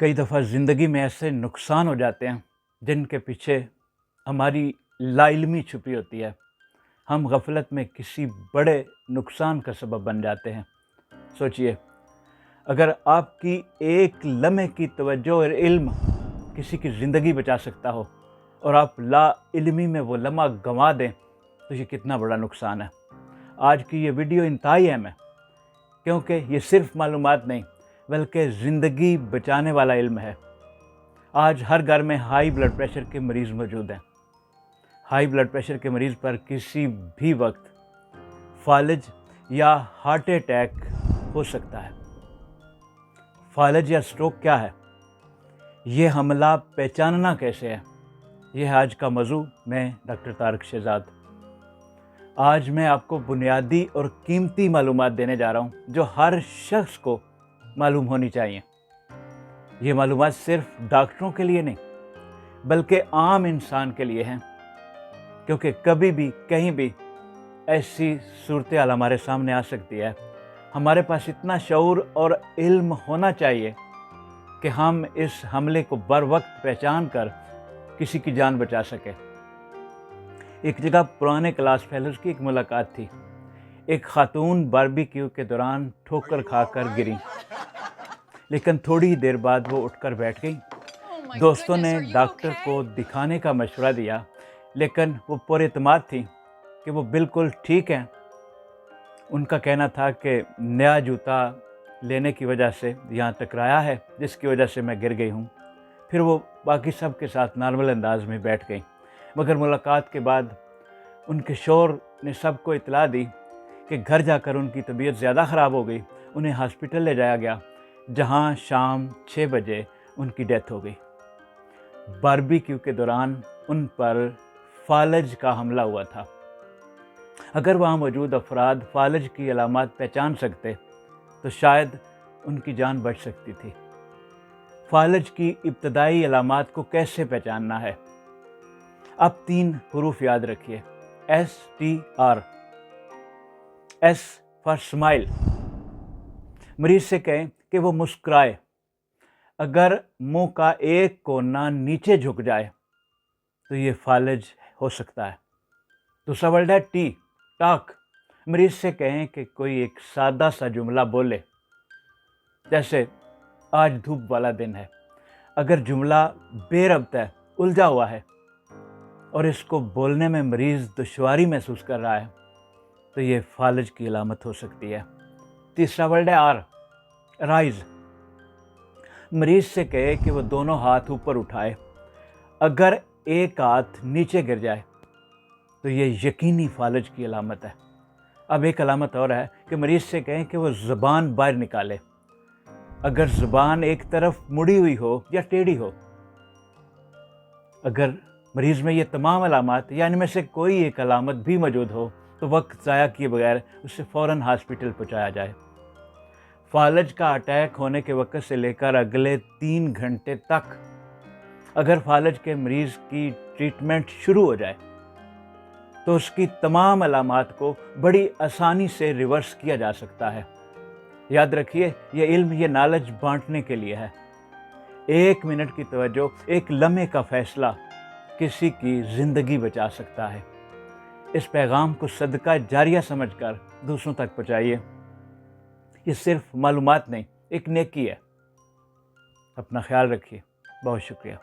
کئی دفعہ زندگی میں ایسے نقصان ہو جاتے ہیں جن کے پیچھے ہماری لا علمی چھپی ہوتی ہے۔ ہم غفلت میں کسی بڑے نقصان کا سبب بن جاتے ہیں۔ سوچئے، اگر آپ کی ایک لمحے کی توجہ اور علم کسی کی زندگی بچا سکتا ہو اور آپ لا علمی میں وہ لمحہ گنوا دیں تو یہ کتنا بڑا نقصان ہے۔ آج کی یہ ویڈیو انتہائی اہم ہے کیونکہ یہ صرف معلومات نہیں بلکہ زندگی بچانے والا علم ہے۔ آج ہر گھر میں ہائی بلڈ پریشر کے مریض موجود ہیں۔ ہائی بلڈ پریشر کے مریض پر کسی بھی وقت فالج یا ہارٹ اٹیک ہو سکتا ہے۔ فالج یا سٹروک کیا ہے؟ یہ حملہ پہچاننا کیسے ہے؟ یہ ہے آج کا موضوع۔ میں ڈاکٹر طارق شہزاد۔ آج میں آپ کو بنیادی اور قیمتی معلومات دینے جا رہا ہوں جو ہر شخص کو معلوم ہونی چاہیے۔ یہ معلومات صرف ڈاکٹروں کے لیے نہیں بلکہ عام انسان کے لیے ہیں، کیونکہ کبھی بھی کہیں بھی ایسی صورتحال ہمارے سامنے آ سکتی ہے۔ ہمارے پاس اتنا شعور اور علم ہونا چاہیے کہ ہم اس حملے کو بر وقت پہچان کر کسی کی جان بچا سکیں۔ ایک جگہ پرانے کلاس فیلوز کی ایک ملاقات تھی۔ ایک خاتون باربیکیو کے دوران ٹھوکر کھا کر گریں، لیکن تھوڑی دیر بعد وہ اٹھ کر بیٹھ گئیں۔ دوستوں نے ڈاکٹر کو دکھانے کا مشورہ دیا، لیکن وہ پر اعتماد تھی کہ وہ بالکل ٹھیک ہیں۔ ان کا کہنا تھا کہ نیا جوتا لینے کی وجہ سے یہاں ٹکرایا ہے، جس کی وجہ سے میں گر گئی ہوں۔ پھر وہ باقی سب کے ساتھ نارمل انداز میں بیٹھ گئیں، مگر ملاقات کے بعد ان کے شوہر نے سب کو اطلاع دی کہ گھر جا کر ان کی طبیعت زیادہ خراب ہو گئی۔ انہیں ہاسپٹل لے جایا گیا، جہاں شام 6 بجے ان کی ڈیتھ ہو گئی۔ باربیکیو کے دوران ان پر فالج کا حملہ ہوا تھا۔ اگر وہاں موجود افراد فالج کی علامات پہچان سکتے تو شاید ان کی جان بچ سکتی تھی۔ فالج کی ابتدائی علامات کو کیسے پہچاننا ہے؟ آپ 3 حروف یاد رکھیے: STR۔ S for smile. مریض سے کہیں کہ وہ مسکرائے۔ اگر منہ کا ایک کونا نیچے جھک جائے تو یہ فالج ہو سکتا ہے۔ دوسرا ورڈ ہے T، ٹاک۔ مریض سے کہیں کہ کوئی ایک سادہ سا جملہ بولے، جیسے آج دھوپ والا دن ہے۔ اگر جملہ بے ربط ہے، الجھا ہوا ہے اور اس کو بولنے میں مریض دشواری محسوس کر رہا ہے تو یہ فالج کی علامت ہو سکتی ہے۔ تیسرا ورڈ ہے R، رائز۔ مریض سے کہے کہ وہ دونوں ہاتھ اوپر اٹھائے۔ اگر ایک ہاتھ نیچے گر جائے تو یہ یقینی فالج کی علامت ہے۔ اب ایک علامت اور ہے کہ مریض سے کہیں کہ وہ زبان باہر نکالے۔ اگر زبان ایک طرف مڑی ہوئی ہو یا ٹیڑھی ہو، اگر مریض میں یہ تمام علامات یا ان میں سے کوئی ایک علامت بھی موجود ہو تو وقت ضائع کیے بغیر اسے فوراً ہاسپٹل پہنچایا جائے۔ فالج کا اٹیک ہونے کے وقت سے لے کر اگلے 3 گھنٹے تک اگر فالج کے مریض کی ٹریٹمنٹ شروع ہو جائے تو اس کی تمام علامات کو بڑی آسانی سے ریورس کیا جا سکتا ہے۔ یاد رکھیے، یہ علم، یہ نالج بانٹنے کے لیے ہے۔ 1 منٹ کی توجہ، 1 لمحے کا فیصلہ کسی کی زندگی بچا سکتا ہے۔ اس پیغام کو صدقہ جاریہ سمجھ کر دوسروں تک پہنچائیے۔ یہ صرف معلومات نہیں، ایک نیکی ہے۔ اپنا خیال رکھیے۔ بہت شکریہ۔